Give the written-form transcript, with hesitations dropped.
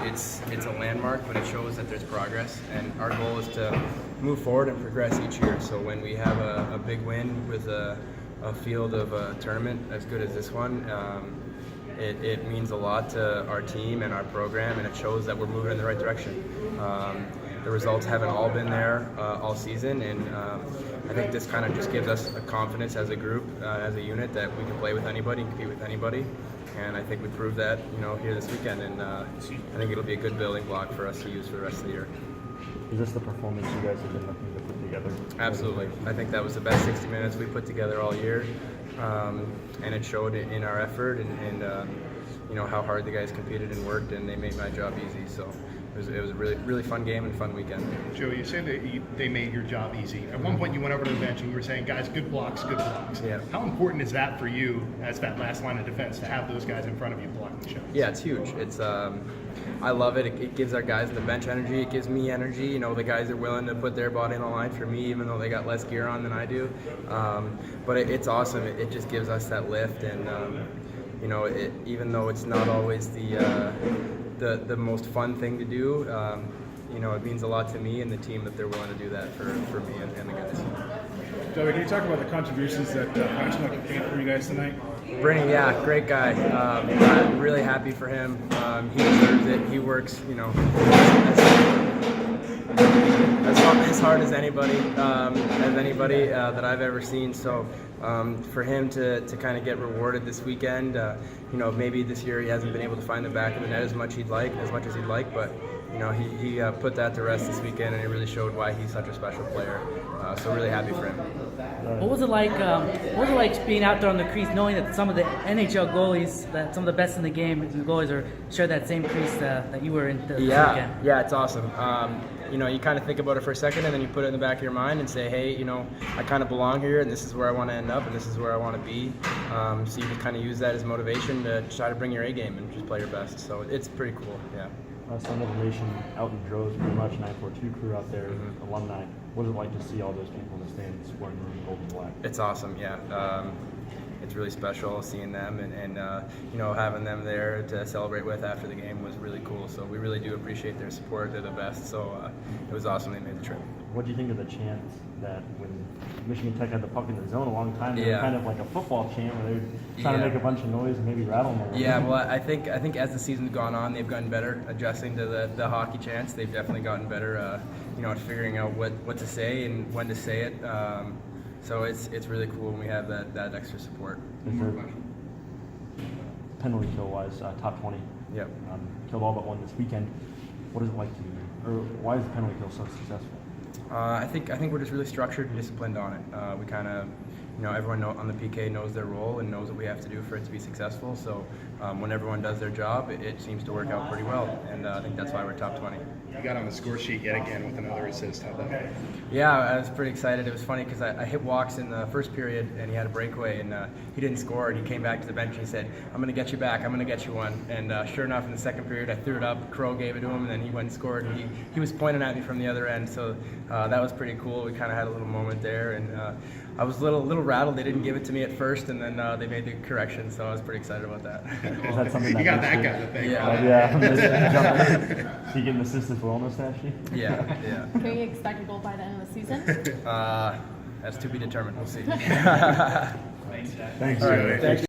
it's a landmark, but it shows that there's progress, and our goal is to move forward and progress each year. So when we have a big win with a field of a tournament as good as this one, it means a lot to our team and our program, and it shows that we're moving in the right direction. The results haven't all been there all season, and I think this kind of just gives us a confidence as a group, as a unit, that we can play with anybody, compete with anybody, and I think we proved that, here this weekend, and I think it'll be a good building block for us to use for the rest of the year. Is this the performance you guys have been looking to put together? Absolutely. I think that was the best 60 minutes we put together all year, and it showed in our effort and how hard the guys competed and worked, and they made my job easy. So it was a really fun game and fun weekend. Joe, you said that they made your job easy. At one point you went over to the bench and you were saying, guys, good blocks, good blocks. Yeah. How important is that for you as that last line of defense to have those guys in front of you blocking shots? Yeah, it's huge. It's I love it. It gives our guys the bench energy. It gives me energy. The guys are willing to put their body on the line for me, even though they got less gear on than I do. But it's awesome. It just gives us that lift, and even though it's not always the most fun thing to do, it means a lot to me and the team that they're willing to do that for me and the guys. Joey, can you talk about the contributions that Archibald made for you guys tonight? Brady, yeah, great guy. I'm really happy for him. He deserves it. He works, as hard as anybody that I've ever seen. So for him to kind of get rewarded this weekend, maybe this year he hasn't been able to find the back of the net as much as he'd like, but he put that to rest this weekend, and it really showed why he's such a special player. So really happy for him. What was it like? Being out there on the crease, knowing that some of the NHL goalies, that some of the best in the game, the goalies share that same crease that you were in this weekend? Yeah, it's awesome. You kind of think about it for a second, and then you put it in the back of your mind and say, hey, I kind of belong here, and this is where I want to end up, and this is where I want to be. So you can kind of use that as motivation to try to bring your A game and just play your best. So it's pretty cool. Yeah. Some motivation out in droves, pretty much 942 crew out there, alumni. What is it like to see all those people in the stands wearing the gold and black? It's awesome, yeah. It's really special seeing them, and having them there to celebrate with after the game was really cool. So we really do appreciate their support. They're the best. So it was awesome they made the trip. What do you think of the chant that when Michigan Tech had the puck in the zone a long time, they were kind of like a football chant where they were trying to make a bunch of noise and maybe rattle them? Yeah, well, I think as the season's gone on, they've gotten better adjusting to the hockey chants. They've definitely gotten better, at figuring out what to say and when to say it. So it's really cool when we have that extra support. Penalty kill wise, top 20. Yep. Killed all but one this weekend. What is it like or why is the penalty kill so successful? I think we're just really structured and disciplined on it. We kind of, everyone on the PK knows their role and knows what we have to do for it to be successful. So when everyone does their job, it seems to work out pretty well, and I think that's why we're top 20. You got on the score sheet yet again with another assist. How'd that go? Yeah, I was pretty excited. It was funny because I hit Walks in the first period, and he had a breakaway, and he didn't score, and he came back to the bench and he said, I'm going to get you back, I'm going to get you one. And sure enough, in the second period, I threw it up, Crow gave it to him, and then he went and scored, and he was pointing at me from the other end, so that was pretty cool. We kind of had a little moment there, and I was a little rattled. They didn't give it to me at first, and then they made the correction, so I was pretty excited about that. Is that something you got that guy to thank. Yeah. So you get an assist as well on this stat sheet? Yeah. Can we expect a goal by the end of the season? That's to be determined. We'll see. Thanks. All right, thanks.